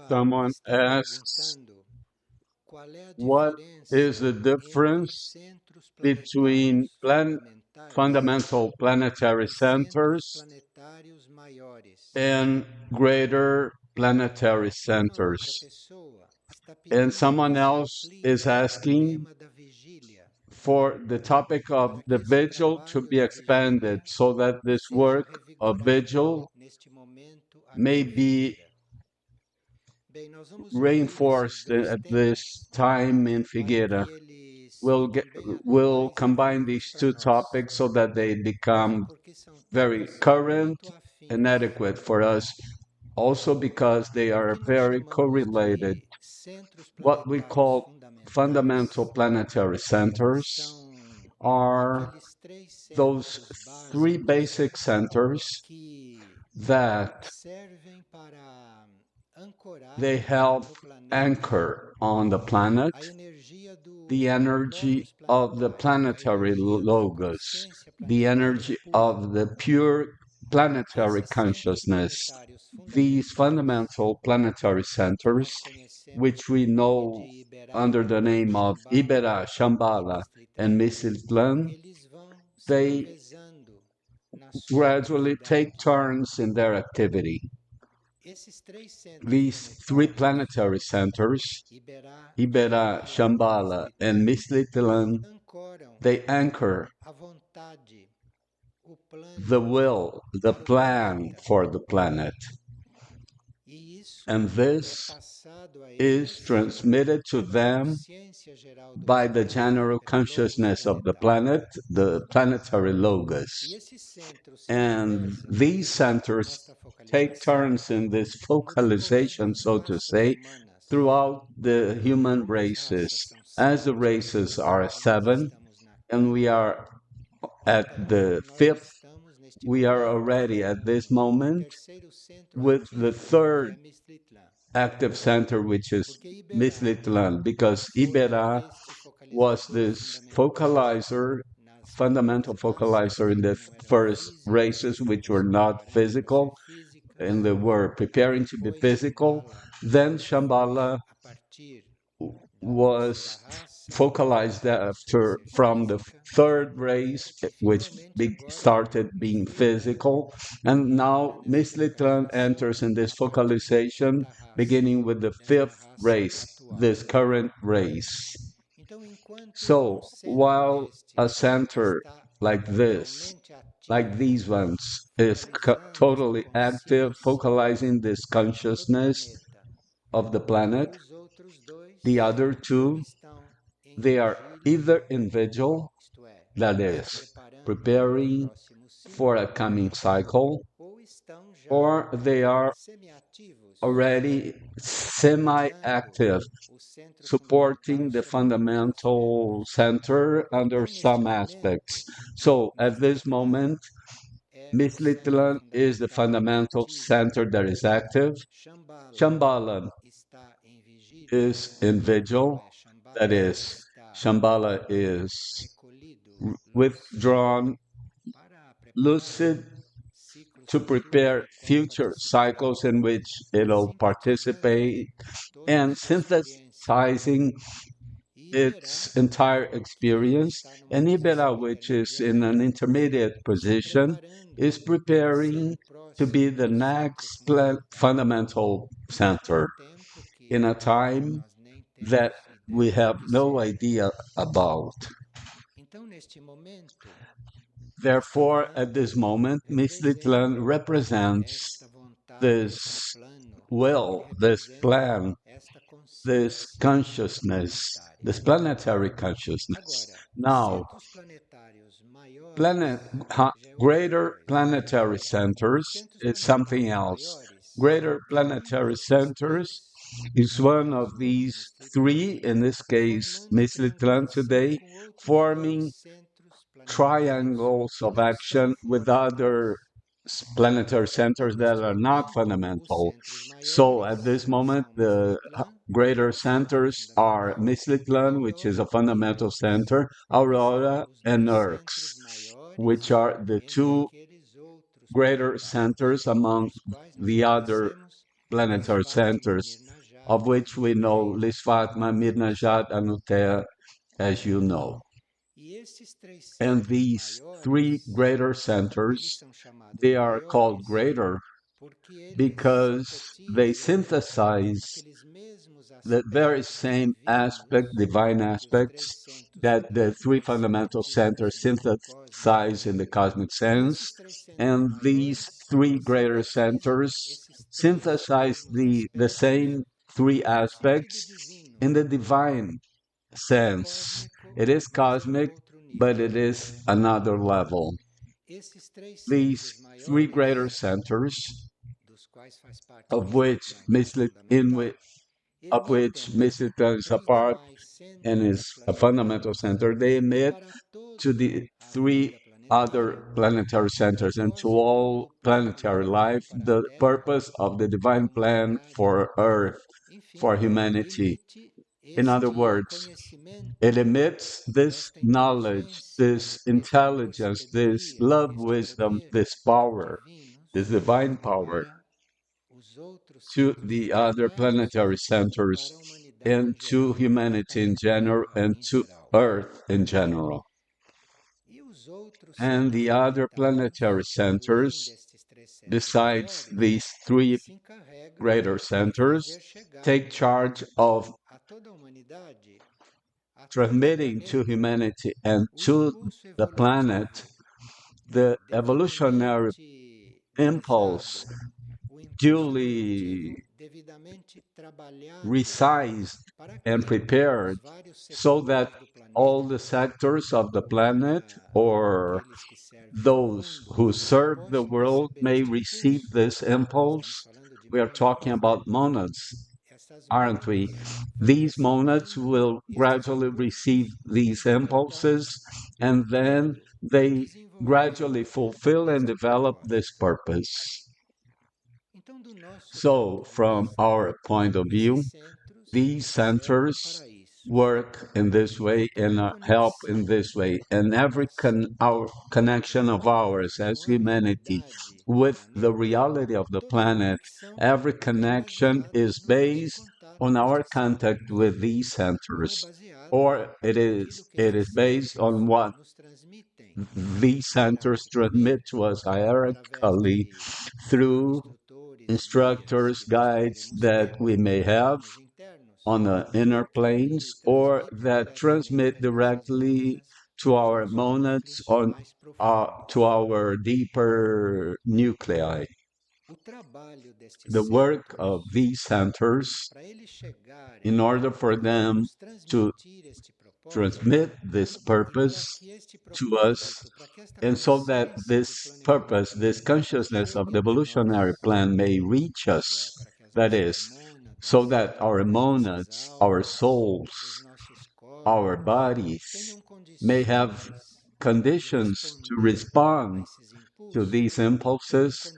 Someone asks, what is the difference between fundamental planetary centers and greater planetary centers? And someone else is asking for the topic of the vigil to be expanded so that this work of vigil may be reinforced at this time in Figueira. We'll combine these two topics so that they become very current and adequate for us, also because they are very correlated. What we call fundamental planetary centers are those three basic centers that they help anchor on the planet the energy of the planetary logos, the energy of the pure planetary consciousness. These fundamental planetary centers, which we know under the name of Ibera, Shambhala, and Misitlan, they gradually take turns in their activity. These three planetary centers, Ibera, Shambhala, and Misitlan, they anchor the will, the plan for the planet. And this is transmitted to them by the general consciousness of the planet, the planetary logos. And these centers take turns in this focalization, so to say, throughout the human races. As the races are seven, and we are at the fifth, we are already at this moment with the third active center, which is Mislitlan, because Ibera was this focalizer, fundamental focalizer in the first races, which were not physical, and they were preparing to be physical. Then Shambhala was focalized after from the third race, which started being physical, and now Mislitlan enters in this focalization, beginning with the fifth race, this current race. So while a center like this, like these ones, is totally active, focalizing this consciousness of the planet, the other two, they are either in vigil, that is, preparing for a coming cycle, or they are already semi-active, supporting the fundamental center under some aspects. So at this moment, Mislitlan is the fundamental center that is active. Shambhala is in vigil, that is, Shambhala is withdrawn, lucid, to prepare future cycles in which it'll participate, and synthesizing its entire experience. And Ibera, which is in an intermediate position, is preparing to be the next fundamental center in a time that we have no idea about. Therefore, at this moment, Mislitlan represents this will, this plan, this consciousness, this planetary consciousness. Now, greater planetary centers is something else. Greater planetary centers is one of these three, in this case, Mislitlan today, forming triangles of action with other planetary centers that are not fundamental. So at this moment, the greater centers are Mislitlan, which is a fundamental center, Aurora, and Urx. which are the two greater centers among the other planetary centers, of which we know Lisfatma, Mirnajat, and Utea, as you know. And these three greater centers, they are called greater because they synthesize the very same aspect, divine aspects, that the three fundamental centers synthesize in the cosmic sense. And these three greater centers synthesize the same three aspects in the divine sense. It is cosmic, but it is another level. These three greater centers, of which Mislitan is a part and is a fundamental center, they emit to the three other planetary centers and to all planetary life the purpose of the divine plan for Earth, for humanity. In other words, it emits this knowledge, this intelligence, this love, wisdom, this power, this divine power to the other planetary centers and to humanity in general and to Earth in general. And the other planetary centers, besides these three greater centers, take charge of transmitting to humanity and to the planet the evolutionary impulse duly resized and prepared so that all the sectors of the planet or those who serve the world may receive this impulse. We are talking about monads, aren't we? These monads will gradually receive these impulses and then they gradually fulfill and develop this purpose. So, from our point of view, these centers work in this way and help in this way. And every our connection of ours as humanity with the reality of the planet, every connection is based on our contact with these centers, or it is based on what these centers transmit to us hierarchically through instructors, guides that we may have on the inner planes or that transmit directly to our monads on to our deeper nuclei. The work of these centers, in order for them to transmit this purpose to us, and so that this purpose, this consciousness of the evolutionary plan may reach us, that is, so that our monads, our souls, our bodies may have conditions to respond to these impulses,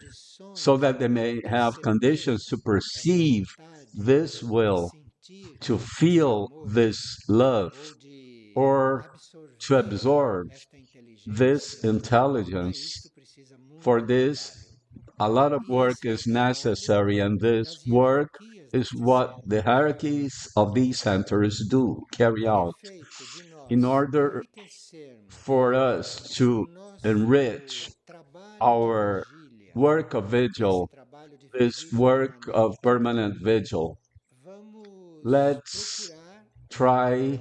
so that they may have conditions to perceive this will, to feel this love, or to absorb this intelligence. For this, a lot of work is necessary, and this work is what the hierarchies of these centers do, carry out, in order for us to enrich our work of vigil, this work of permanent vigil. Let's try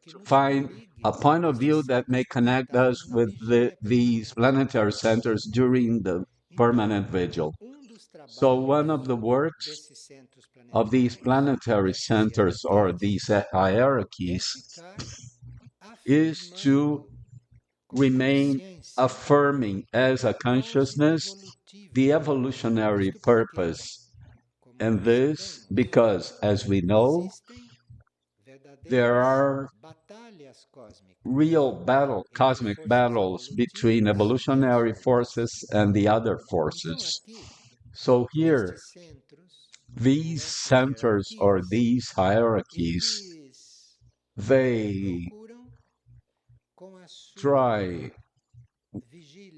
to find a point of view that may connect us with these planetary centers during the permanent vigil. So one of the works of these planetary centers or these hierarchies is to remain affirming as a consciousness the evolutionary purpose. And this because, as we know, there are real cosmic battles between evolutionary forces and the other forces. So here, these centers or these hierarchies, they try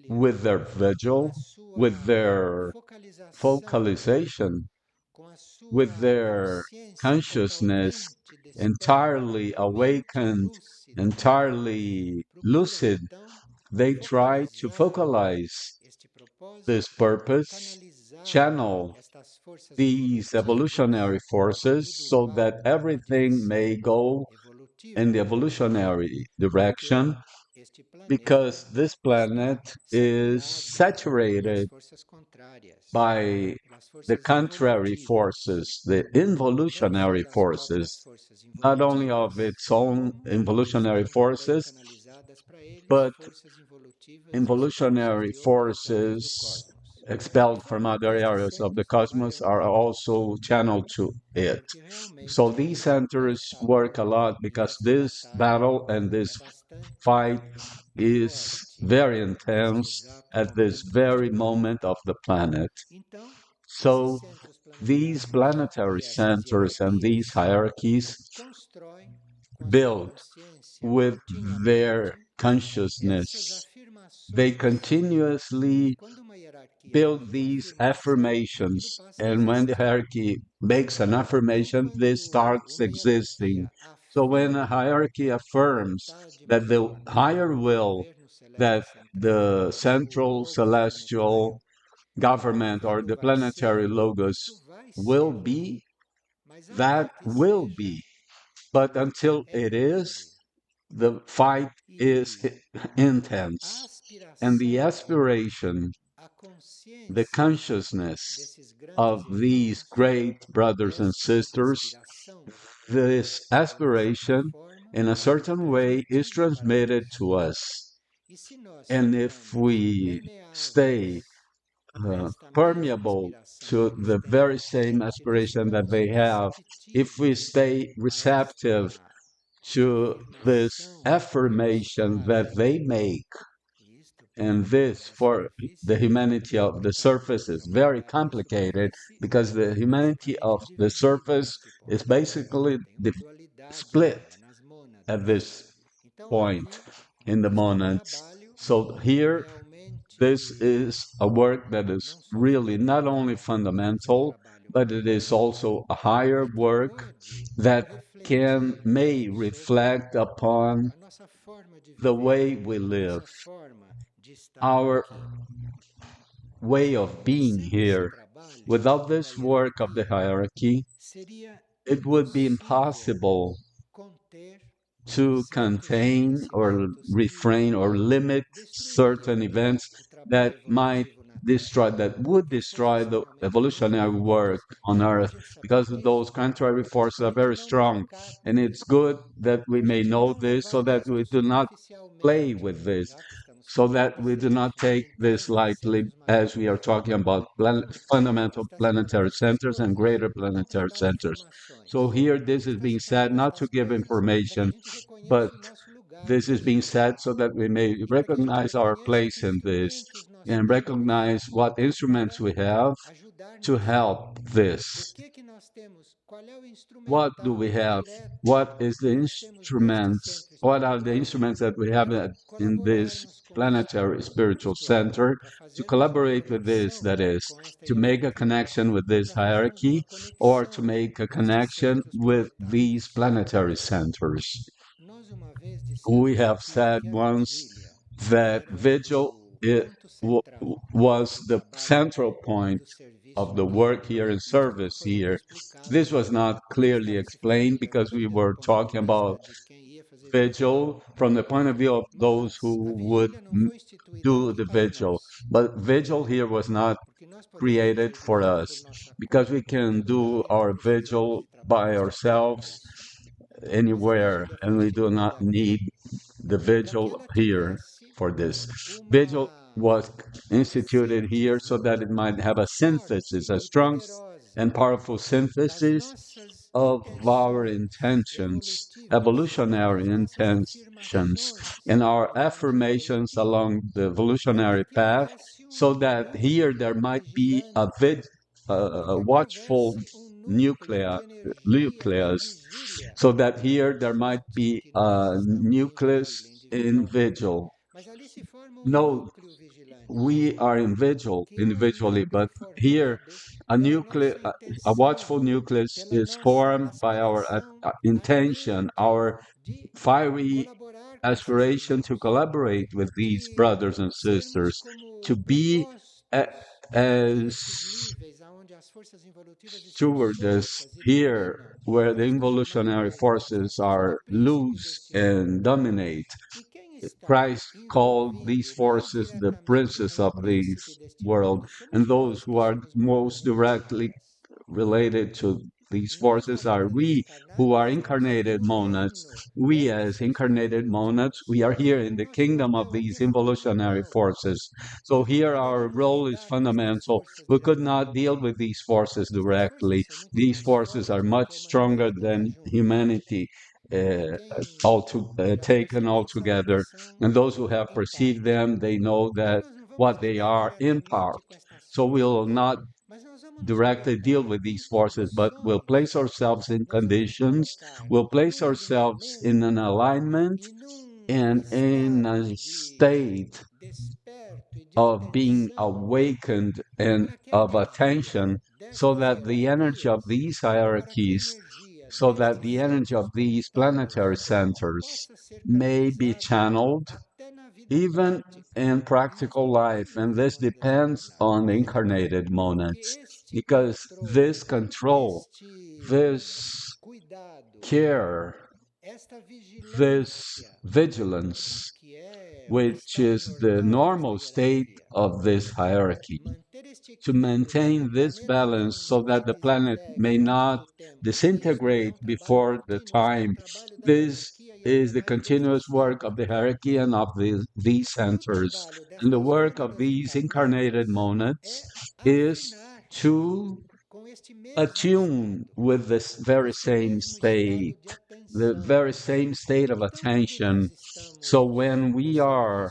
with their vigil, with their focalization, with their consciousness entirely awakened, entirely lucid, they try to focalize this purpose, channel these evolutionary forces so that everything may go in the evolutionary direction, because this planet is saturated by the contrary forces, the involutionary forces, not only of its own involutionary forces, but involutionary forces expelled from other areas of the cosmos are also channeled to it. So these centers work a lot because this battle and this fight is very intense at this very moment of the planet. So these planetary centers and these hierarchies build with their consciousness. They continuously build these affirmations. And when the hierarchy makes an affirmation, this starts existing. So when a hierarchy affirms that the higher will, that the central celestial government or the planetary logos will be, that will be. But until it is, the fight is intense. And the aspiration, the consciousness of these great brothers and sisters, this aspiration, in a certain way, is transmitted to us. And if we stay permeable to the very same aspiration that they have, if we stay receptive to this affirmation that they make, and this for the humanity of the surface is very complicated because the humanity of the surface is basically split at this point in the monads. So here, this is a work that is really not only fundamental, but it is also a higher work that may reflect upon the way we live, our way of being here. Without this work of the hierarchy, it would be impossible to contain or refrain or limit certain events that might destroy, that would destroy the evolutionary work on Earth, because those contrary forces are very strong. And it's good that we may know this so that we do not play with this, so that we do not take this lightly as we are talking about fundamental planetary centers and greater planetary centers. So here, this is being said not to give information, but this is being said so that we may recognize our place in this and recognize what instruments we have to help this. What do we have? What is the instruments? What are the instruments that we have in this planetary spiritual center to collaborate with this? That is, to make a connection with this hierarchy or to make a connection with these planetary centers. We have said once that Vigil was the central point of the work here and service here. This was not clearly explained because we were talking about Vigil from the point of view of those who would do the Vigil. But Vigil here was not created for us because we can do our Vigil by ourselves anywhere, and we do not need the vigil here for this. Vigil was instituted here so that it might have a synthesis, a strong and powerful synthesis of our intentions, evolutionary intentions, and our affirmations along the evolutionary path, so that here there might be a watchful nucleus, so that here there might be a nucleus in Vigil. No, we are in Vigil individually, but here a watchful nucleus is formed by our intention, our fiery aspiration to collaborate with these brothers and sisters, to be as stewardess here, where the involutionary forces are loose and dominate. Christ called these forces the princes of this world, and those who are most directly related to these forces are we who are incarnated monads. We, as incarnated monads, we are here in the kingdom of these involutionary forces. So here our role is fundamental. We could not deal with these forces directly. These forces are much stronger than humanity. Taken all together, and those who have perceived them, they know that what they are in part. So we'll not directly deal with these forces, but we'll place ourselves in conditions, we'll place ourselves in an alignment and in a state of being awakened and of attention so that the energy of these hierarchies, so that the energy of these planetary centers may be channeled even in practical life. And this depends on the incarnated monads, because this control, this care, this vigilance, which is the normal state of this hierarchy, to maintain this balance so that the planet may not disintegrate before the time. This is the continuous work of the hierarchy and of these centers. And the work of these incarnated monads is to attune with this very same state, the very same state of attention. So when we are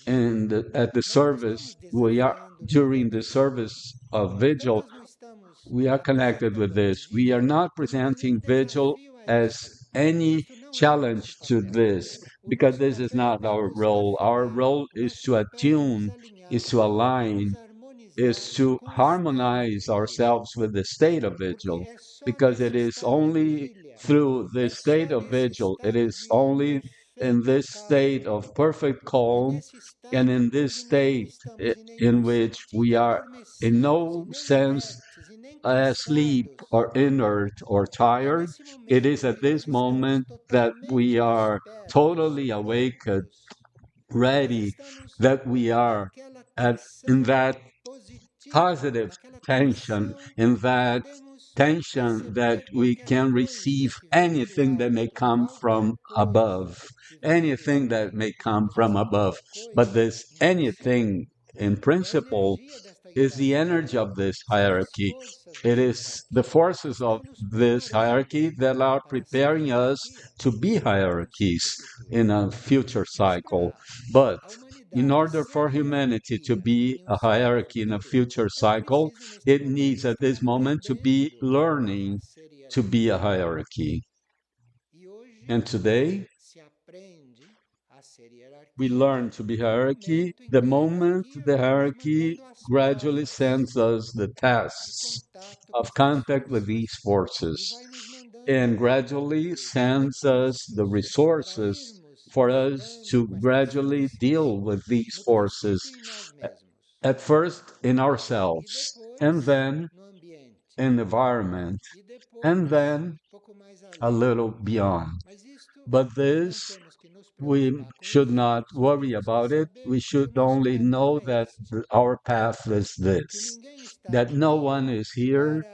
at the service, we are during the service of vigil, we are connected with this. We are not presenting vigil as any challenge to this, because this is not our role. Our role is to attune, is to align, is to harmonize ourselves with the state of vigil, because it is only through the state of vigil, it is only in this state of perfect calm and in this state in which we are in no sense asleep or inert or tired. It is at this moment that we are totally awakened, ready, that we are in that positive tension, in that tension that we can receive anything that may come from above, anything that may come from above. But this anything, in principle, is the energy of this hierarchy. It is the forces of this hierarchy that are preparing us to be hierarchies in a future cycle. But in order for humanity to be a hierarchy in a future cycle, it needs at this moment to be learning to be a hierarchy. And today, we learn to be hierarchy the moment the hierarchy gradually sends us the tests of contact with these forces and gradually sends us the resources for us to gradually deal with these forces, at first in ourselves, and then in the environment, and then a little beyond. But this, we should not worry about it. We should only know that our path is this, that no one is here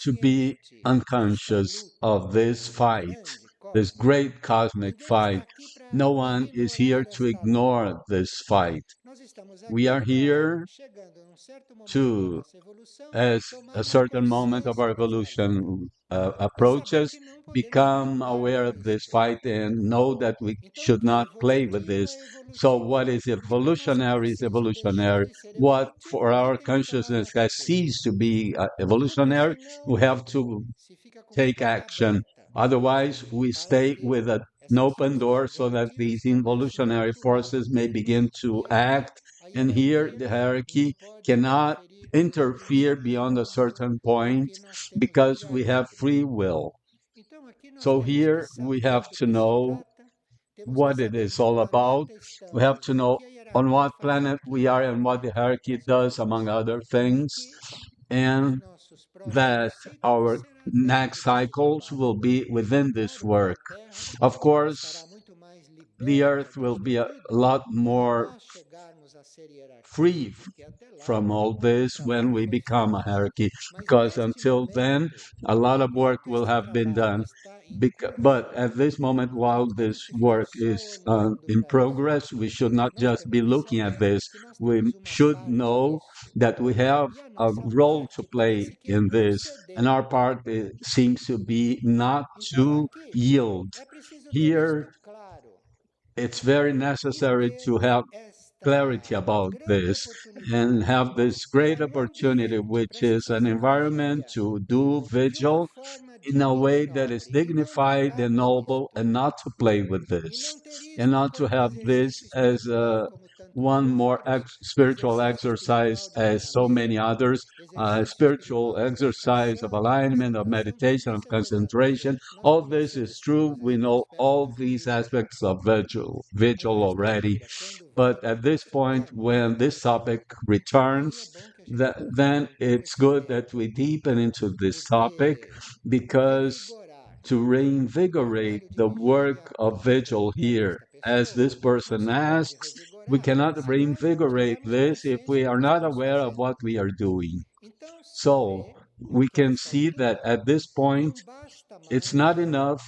to be unconscious of this fight, this great cosmic fight. No one is here to ignore this fight. We are here to, as a certain moment of our evolution approaches, become aware of this fight and know that we should not play with this. So what is evolutionary is evolutionary. What for our consciousness has ceased to be evolutionary, we have to take action. Otherwise, we stay with a an open door so that these involutionary forces may begin to act. And here the hierarchy cannot interfere beyond a certain point because we have free will. So here we have to know what it is all about. We have to know on what planet we are and what the hierarchy does, among other things, and that our next cycles will be within this work. Of course, the earth will be a lot more free from all this when we become a hierarchy, because until then, a lot of work will have been done. But at this moment, while this work is in progress, we should not just be looking at this. We should know that we have a role to play in this, and our part seems to be not to yield. Here, it's very necessary to have clarity about this and have this great opportunity, which is an environment to do vigil in a way that is dignified and noble, and not to play with this, and not to have this as one more spiritual exercise as so many others, spiritual exercise of alignment, of meditation, of concentration. All this is true. We know all these aspects of vigil already. But at this point, when this topic returns, then it's good that we deepen into this topic, because to reinvigorate the work of vigil here, as this person asks, we cannot reinvigorate this if we are not aware of what we are doing. So we can see that at this point, it's not enough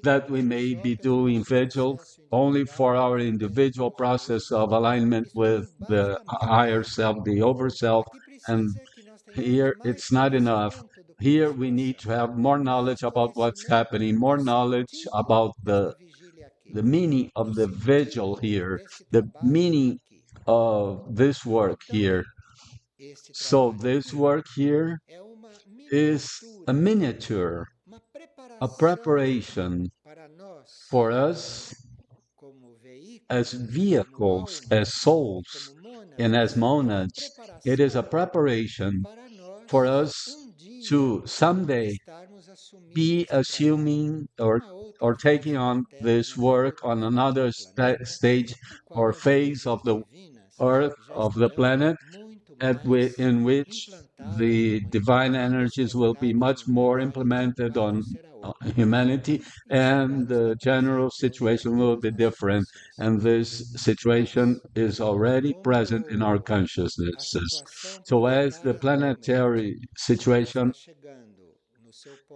that we may be doing vigil only for our individual process of alignment with the higher self, the overself, and here it's not enough. Here we need to have more knowledge about what's happening, more knowledge about the meaning of the vigil here, the meaning of this work here. So this work here is a miniature, a preparation for us as vehicles, as souls, and as monads. It is a preparation for us to someday be assuming or taking on this work on another stage or phase of the earth, of the planet, in which the divine energies will be much more implemented on humanity, and the general situation will be different. And this situation is already present in our consciousnesses. So, as the planetary situation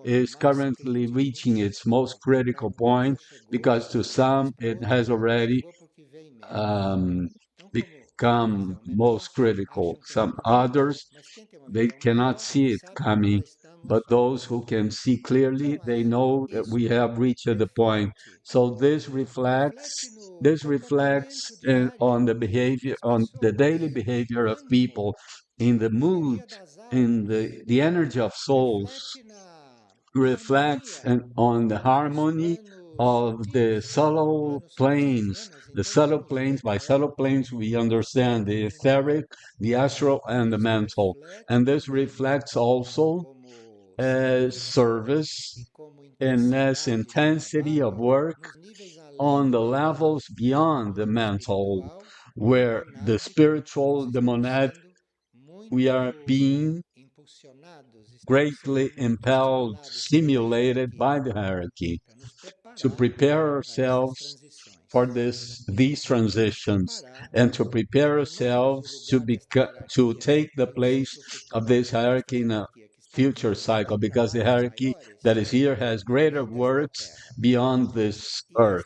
is currently reaching its most critical point, because to some it has already um, become most critical. Some others, they cannot see it coming, but those who can see clearly, they know that we have reached the point. So this reflects on the behavior, on the daily behavior of people, in the mood, in the energy of souls, reflects on the harmony of the subtle planes. The subtle planes, by subtle planes, we understand the etheric, the astral, and the mental. And this reflects also as service and as intensity of work on the levels beyond the mental, where the spiritual, the monad, we are being greatly impelled, stimulated by the hierarchy to prepare ourselves for these transitions, and to prepare ourselves to take the place of this hierarchy in a future cycle, because the hierarchy that is here has greater works beyond this earth.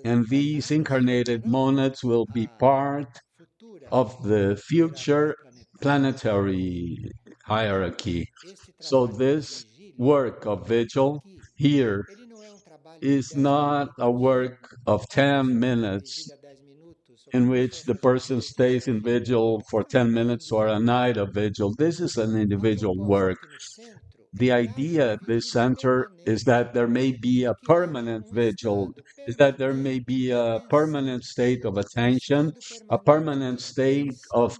And these incarnated monads will be part of the future planetary hierarchy. So this work of vigil here is not a work of 10 minutes in which the person stays in vigil for 10 minutes or a night of vigil. This is an individual work. the idea at this center is that there may be a permanent vigil, is that there may be a permanent state of attention, a permanent state of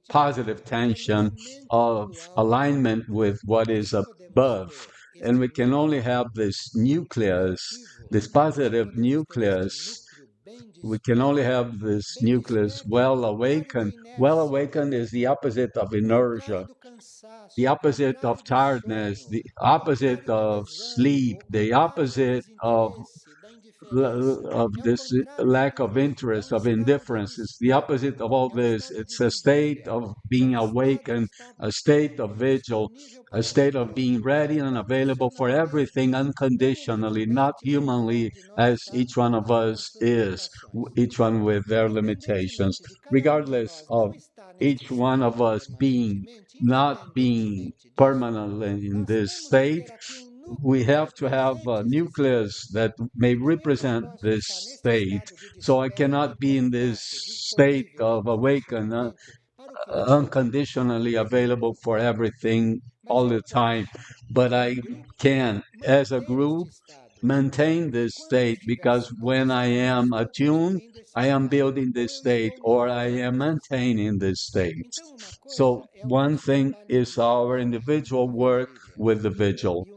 positive tension, of alignment with what is above. And we can only have this nucleus, this positive nucleus. We can only have this nucleus well awakened. Well awakened is the opposite of inertia, the opposite of tiredness, the opposite of sleep, the opposite of this lack of interest, of indifference. It's the opposite of all this. It's a state of being awakened, a state of vigil, a state of being ready and available for everything unconditionally, not humanly, as each one of us is, each one with their limitations, regardless of each one of us not being permanently in this state. We have to have a nucleus that may represent this state. So I cannot be in this state of awaken, unconditionally available for everything all the time. But I can, as a group, maintain this state because when I am attuned, I am building this state or I am maintaining this state. So one thing is our individual work with the vigil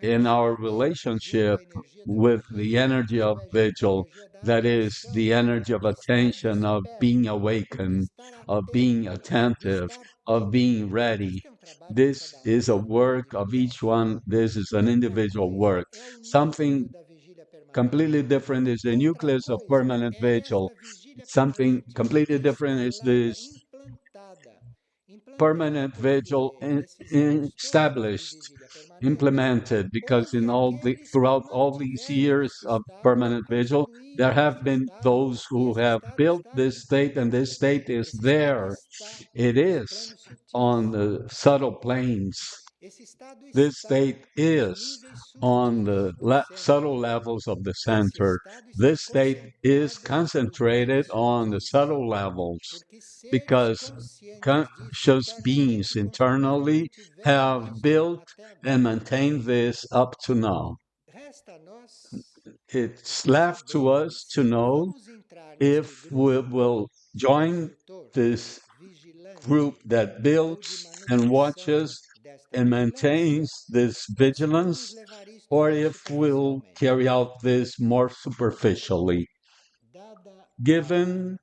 in our relationship with the energy of vigil, that is the energy of attention, of being awakened, of being attentive, of being ready. This is a work of each one. This is an individual work. Something completely different is the nucleus of permanent vigil. Something completely different is this permanent vigil established, implemented, because throughout all these years of permanent vigil, there have been those who have built this state, and this state is there. It is on the subtle planes. This state is on the subtle levels of the center. This state is concentrated on the subtle levels because conscious beings internally have built and maintained this up to now. It's left to us to know if we will join this group that builds and watches and maintains this vigilance, or if we'll carry out this more superficially. Given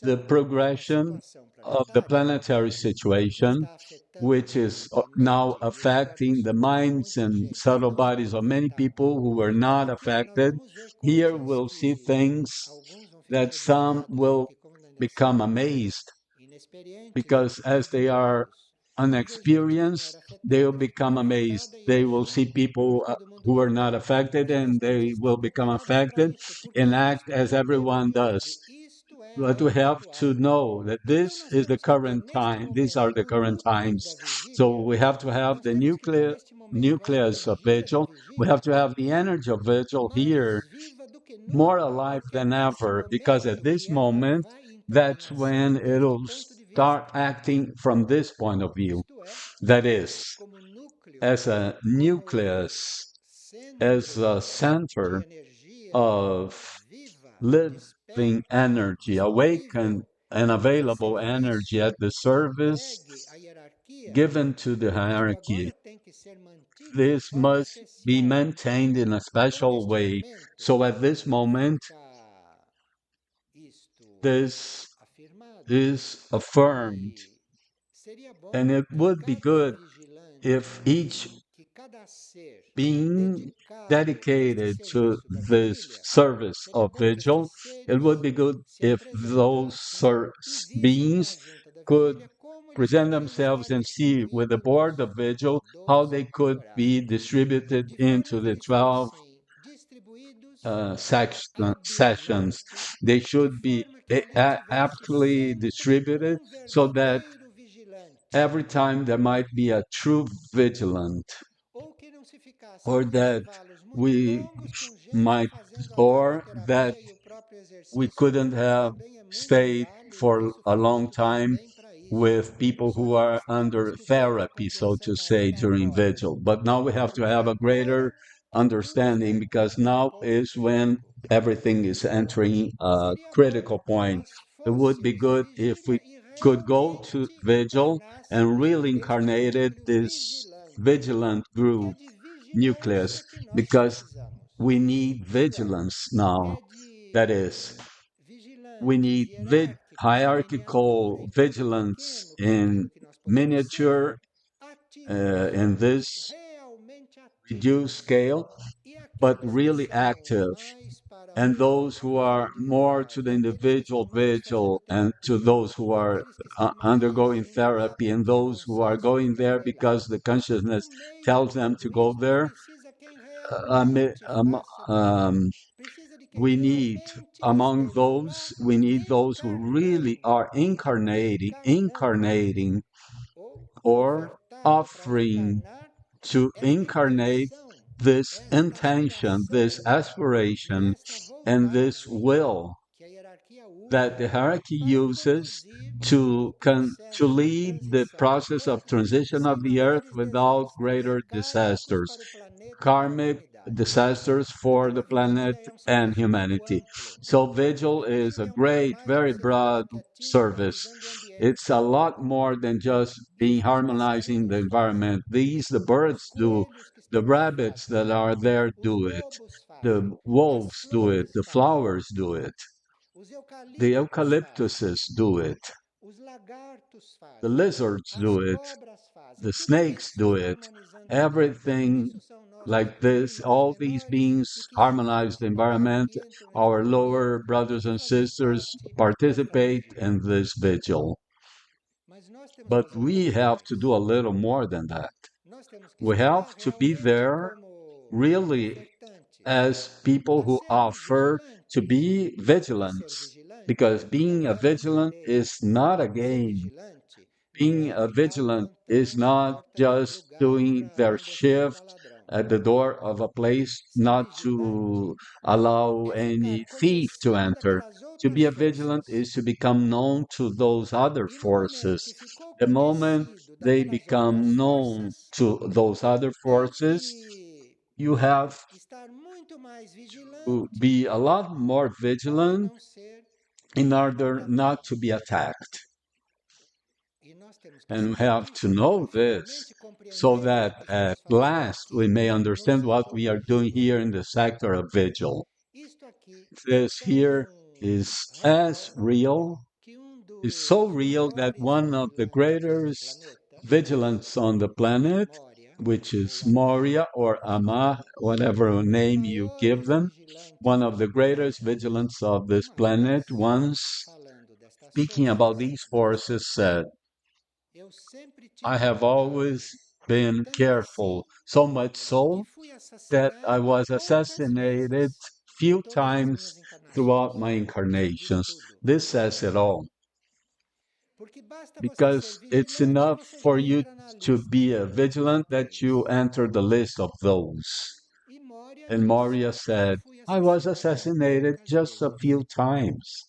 the progression of the planetary situation, which is now affecting the minds and subtle bodies of many people who were not affected, here we'll see things that some will become amazed because as they are unexperienced, they will become amazed. They will see people who are not affected and they will become affected and act as everyone does. But we have to know that this is the current time. These are the current times. So we have to have the nucleus of vigil. We have to have the energy of vigil here more alive than ever, because at this moment, that's when it'll start acting from this point of view. That is, as a nucleus, as a center of living energy, awakened and available energy at the service given to the hierarchy. This must be maintained in a special way. So at this moment, this is affirmed, and it would be good if each being dedicated to this service of vigil, it would be good if those beings could present themselves and see with the board of vigil how they could be distributed into the 12 sessions. They should be aptly distributed so that every time there might be a true vigilant, or that we might, or that we couldn't have stayed for a long time with people who are under therapy, so to say, during vigil. But now we have to have a greater understanding because now is when everything is entering a critical point. It would be good if we could go to vigil and really incarnated this vigilant group nucleus because we need vigilance now. That is, we need hierarchical vigilance in miniature, in this reduced scale, but really active. And those who are more to the individual vigil and to those who are undergoing therapy and those who are going there because the consciousness tells them to go there, um, um, um, we need those who really are incarnating or offering to incarnate this intention, this aspiration, and this will that the hierarchy uses to lead the process of transition of the earth without greater disasters, karmic disasters for the planet and humanity. So vigil is a great, very broad service. It's a lot more than just being harmonizing the environment. The birds do, the rabbits that are there do it, the wolves do it, the flowers do it, the eucalyptuses do it, the lizards do it, the snakes do it. Everything like this, all these beings harmonize the environment. Our lower brothers and sisters participate in this vigil. But we have to do a little more than that. We have to be there really as people who offer to be vigilant, because being a vigilant is not a game. Being a vigilant is not just doing their shift at the door of a place not to allow any thief to enter. To be a vigilant is to become known to those other forces. The moment they become known to those other forces, you have to be a lot more vigilant in order not to be attacked. And we have to know this so that at last we may understand what we are doing here in the sector of vigil. This here is as real, is so real that one of the greatest vigilants on the planet, which is Moria or Ama, whatever name you give them, one of the greatest vigilants of this planet, once speaking about these forces, said, I have always been careful, so much so that I was assassinated few times throughout my incarnations. This says it all, because it's enough for you to be a vigilant that you enter the list of those. And Moria said, I was assassinated just a few times.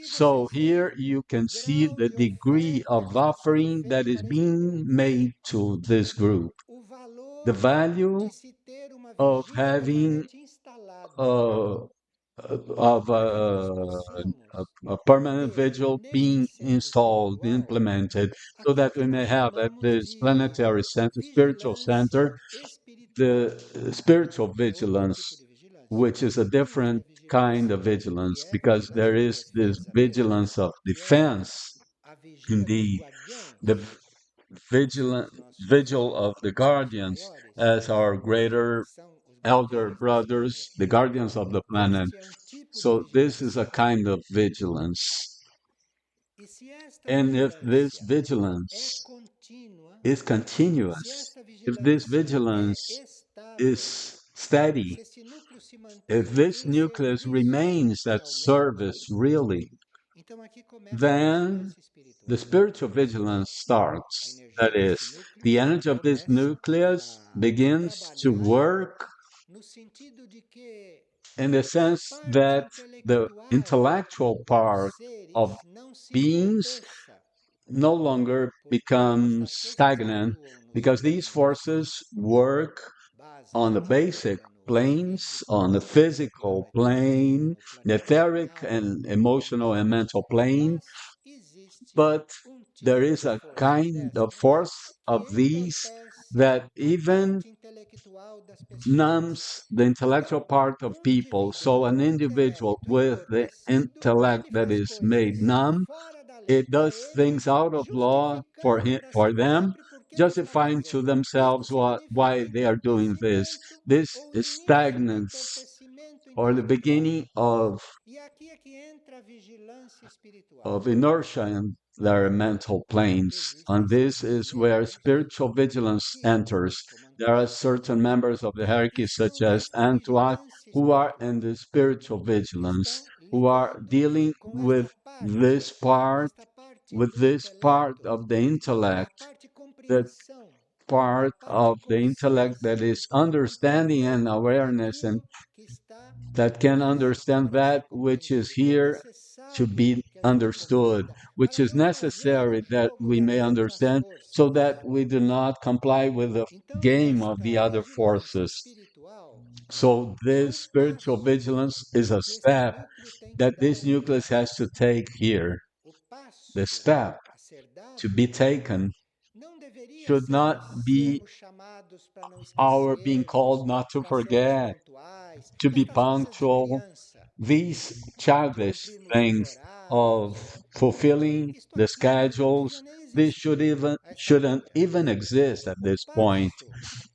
So here you can see the degree of offering that is being made to this group. The value of having uh, a permanent vigil being installed, implemented, so that we may have at this planetary center, spiritual center, the spiritual vigilance, which is a different kind of vigilance, because there is this vigilance of defense, indeed, the vigilant vigil of the guardians as our greater elder brothers, the guardians of the planet. So this is a kind of vigilance. And if this vigilance is continuous, if this vigilance is steady, if this nucleus remains at service really, then the spiritual vigilance starts. That is, the energy of this nucleus begins to work in the sense that the intellectual part of beings no longer becomes stagnant because these forces work on the basic planes, on the physical plane, the etheric and emotional and mental plane, but there is a kind of force of these that even numbs the intellectual part of people. So an individual with the intellect that is made numb, it does things out of law for them, justifying to themselves why they are doing this. This is stagnance or the beginning of inertia in their mental planes. And this is where spiritual vigilance enters. There are certain members of the hierarchy, such as Antoine, who are in the spiritual vigilance, who are dealing with this part of the intellect, that part of the intellect that is understanding and awareness and that can understand that which is here to be understood, which is necessary that we may understand so that we do not comply with the game of the other forces. So this spiritual vigilance is a step that this nucleus has to take here. The step to be taken should not be our being called not to forget, to be punctual, these childish things of fulfilling the schedules, these shouldn't even exist at this point.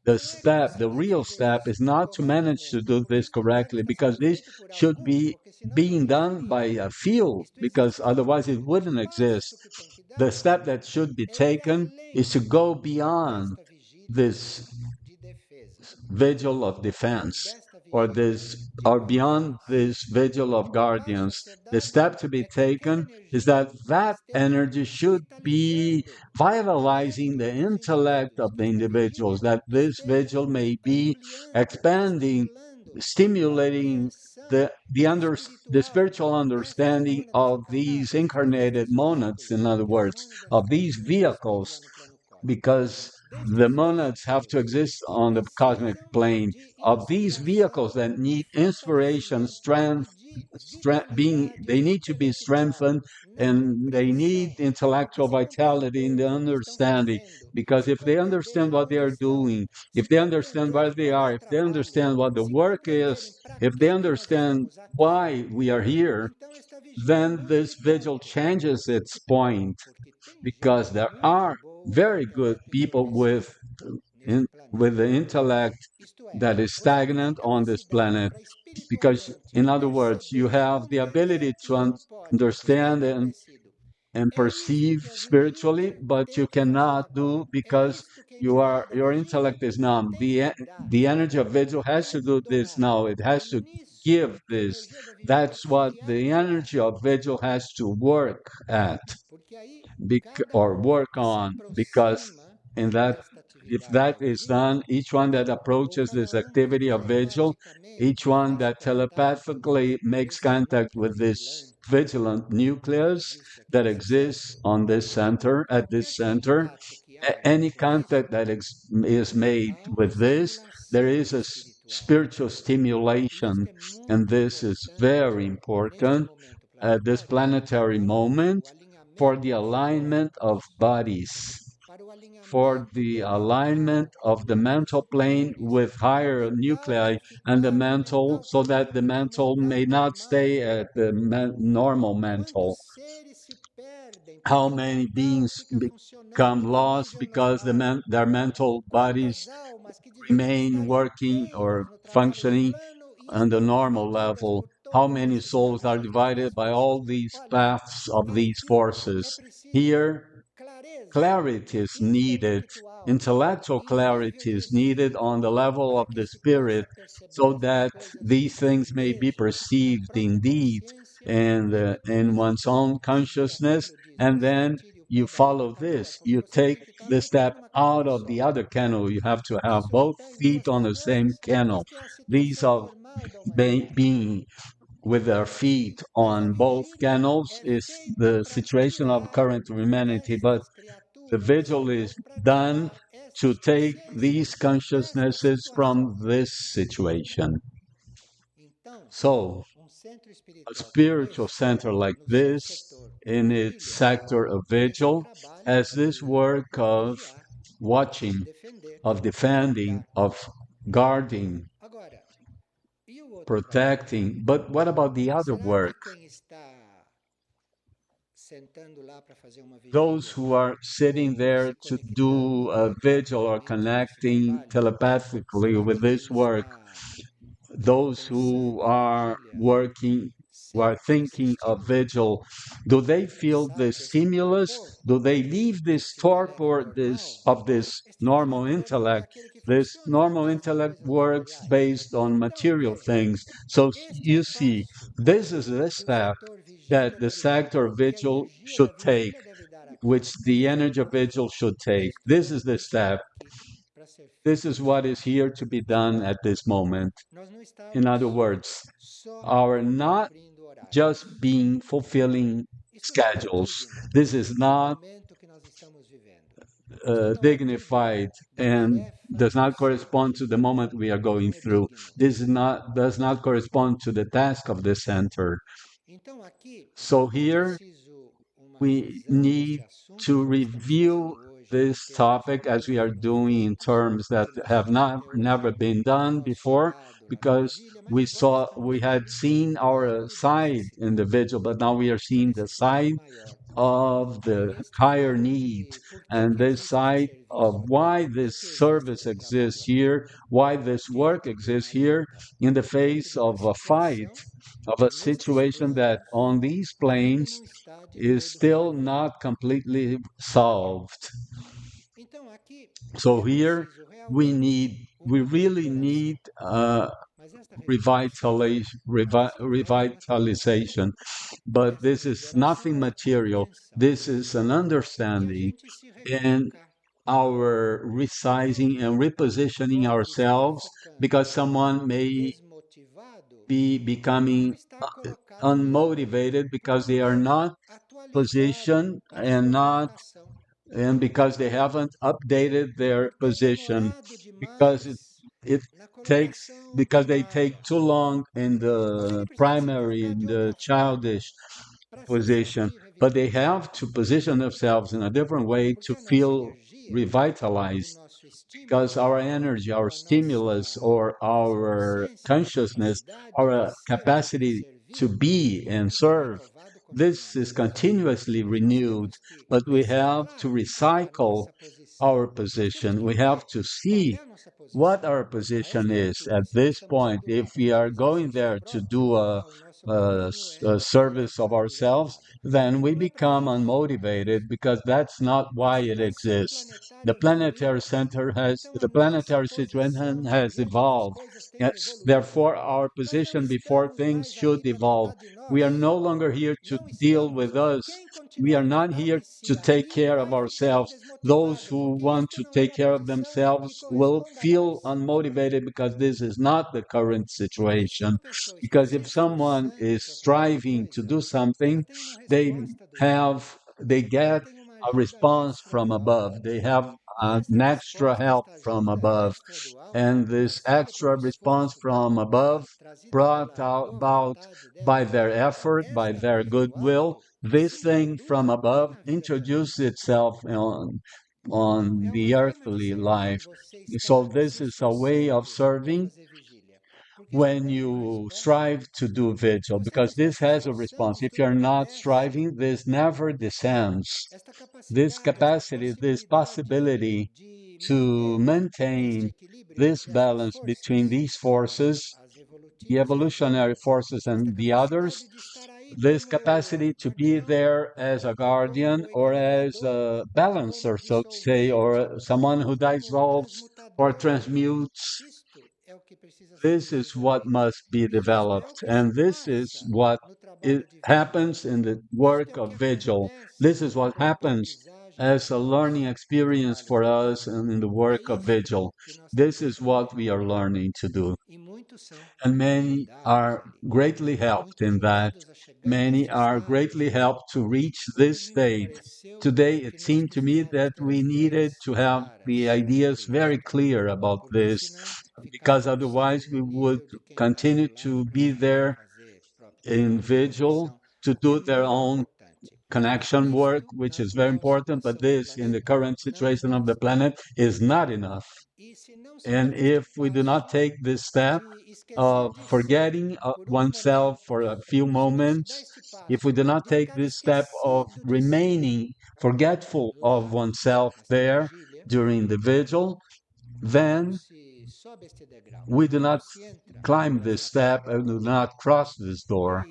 The real step is not to manage to do this correctly because this should be being done by a few because otherwise it wouldn't exist. The step that should be taken is to go beyond this vigil of defense or beyond this vigil of guardians. The step to be taken is that that energy should be vitalizing the intellect of the individuals, that this vigil may be expanding, stimulating the spiritual understanding of these incarnated monads, in other words, of these vehicles, because the monads have to exist on the cosmic plane of these vehicles that need inspiration, they need to be strengthened and they need intellectual vitality in the understanding. Because if they understand what they are doing, if they understand where they are, if they understand what the work is, if they understand why we are here, then this vigil changes its point because there are very good people with the intellect that is stagnant on this planet. Because, in other words, you have the ability to understand and perceive spiritually, but you cannot do because your intellect is numb. The energy of vigil has to do this now. It has to give this. That's what the energy of vigil has to work at or work on, because in that if that is done, each one that approaches this activity of vigil, each one that telepathically makes contact with this vigilant nucleus that exists on this center, at this center, any contact that is made with this, there is a spiritual stimulation, and this is very important at this planetary moment for the alignment of bodies, for the alignment of the mental plane with higher nuclei and the mental, so that the mental may not stay at the normal mental. How many beings become lost because their mental bodies remain working or functioning on the normal level? How many souls are divided by all these paths of these forces? Here, clarity is needed, intellectual clarity is needed on the level of the spirit, so that these things may be perceived indeed in one's own consciousness, and then you follow this. You take the step out of the other kennel. You have to have both feet on the same kennel. These are being with their feet on both kennels is the situation of current humanity, but the vigil is done to take these consciousnesses from this situation. So, a spiritual center like this, in its sector of vigil, has this work of watching, of defending, of guarding, protecting. But what about the other work? Those who are sitting there to do a vigil or connecting telepathically with this work, those who are working, who are thinking of vigil, do they feel the stimulus? Do they leave this torpor of this normal intellect? This normal intellect works based on material things. So you see, this is the step that the sector vigil should take, which the energy of vigil should take. This is the step. This is what is here to be done at this moment. In other words, our not just being fulfilling schedules. This is not dignified and does not correspond to the moment we are going through. This is not does not correspond to the task of the center. So here we need to review this topic as we are doing in terms that have not never been done before, because we had seen our side in the vigil, but now we are seeing the side of the higher need and this side of why this service exists here, why this work exists here in the face of a fight, of a situation that on these planes is still not completely solved. So here we really need revitalization, but this is nothing material. This is an understanding and our resizing and repositioning ourselves, because someone may be becoming unmotivated because they are not positioned and because they haven't updated their position, because it takes because they take too long in the primary, in the childish position, but they have to position themselves in a different way to feel revitalized, because our energy, our stimulus, or our consciousness, our capacity to be and serve, this is continuously renewed, but we have to recycle our position. We have to see what our position is at this point. If we are going there to do a service of ourselves, then we become unmotivated, because that's not why it exists. The planetary situation has evolved. Yes, therefore, our position before things should evolve. We are no longer here to deal with us. We are not here to take care of ourselves. Those who want to take care of themselves will feel unmotivated because this is not the current situation. Because if someone is striving to do something, they they get a response from above. They have an extra help from above. And this extra response from above, brought about by their effort, by their goodwill, this thing from above introduced itself on the earthly life. So this is a way of serving when you strive to do vigil, because this has a response. If you're not striving, this never descends. This capacity, this possibility to maintain this balance between these forces, the evolutionary forces and the others, this capacity to be there as a guardian or as a balancer, so to say, or someone who dissolves or transmutes This is what must be developed, and this is what it happens in the work of Vigil. This is what happens as a learning experience for us and in the work of Vigil. This is what we are learning to do. And many are greatly helped in that. Many are greatly helped to reach this state. Today, it seemed to me that we needed to have the ideas very clear about this, because otherwise we would continue to be there in Vigil to do their own connection work, which is very important, but this, in the current situation of the planet, is not enough. And if we do not take this step of forgetting oneself for a few moments, if we do not take this step of remaining forgetful of oneself there during the vigil, then we do not climb this step and do not cross this door.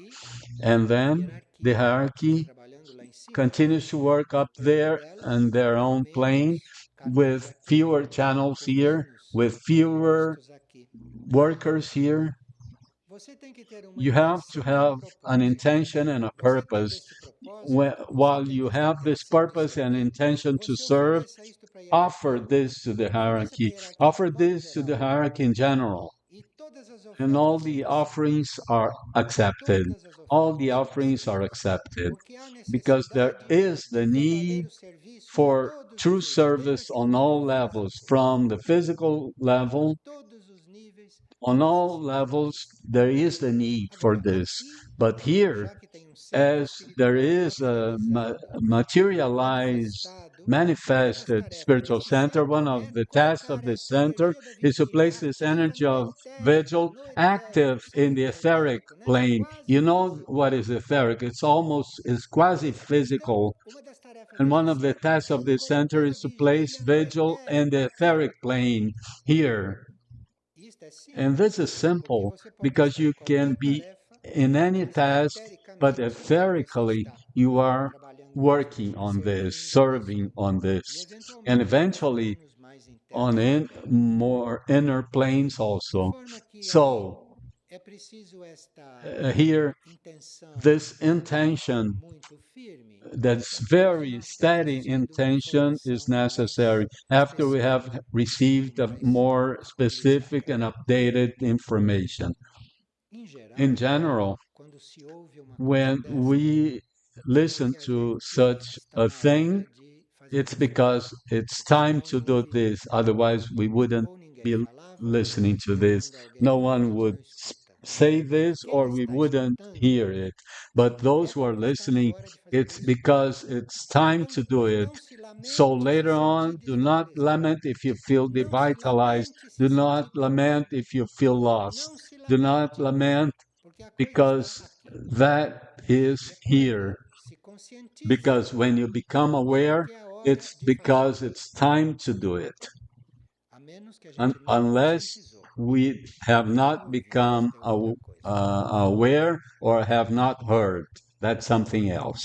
And then the hierarchy continues to work up there on their own plane with fewer channels here, with fewer workers here. You have to have an intention and a purpose. While you have this purpose and intention to serve, offer this to the hierarchy. Offer this to the hierarchy in general. And all the offerings are accepted. All the offerings are accepted because there is the need for true service on all levels, from the physical level. On all levels, there is the need for this. But here, as there is a materialized, manifested spiritual center, one of the tasks of this center is to place this energy of vigil active in the etheric plane. You know what is etheric? It's quasi-physical. And one of the tasks of this center is to place vigil in the etheric plane here. And this is simple because you can be in any task, but etherically you are working on this, serving on this, and eventually on more inner planes also. So here, this intention, that's very steady intention, is necessary after we have received a more specific and updated information. In general, when we listen to such a thing, it's because it's time to do this. Otherwise, we wouldn't be listening to this. No one would say this, or we wouldn't hear it. But those who are listening, it's because it's time to do it. So later on, do not lament if you feel devitalized. Do not lament if you feel lost. Do not lament because that is here. Because when you become aware, it's because it's time to do it. Unless we have not become aware or have not heard, that's something else.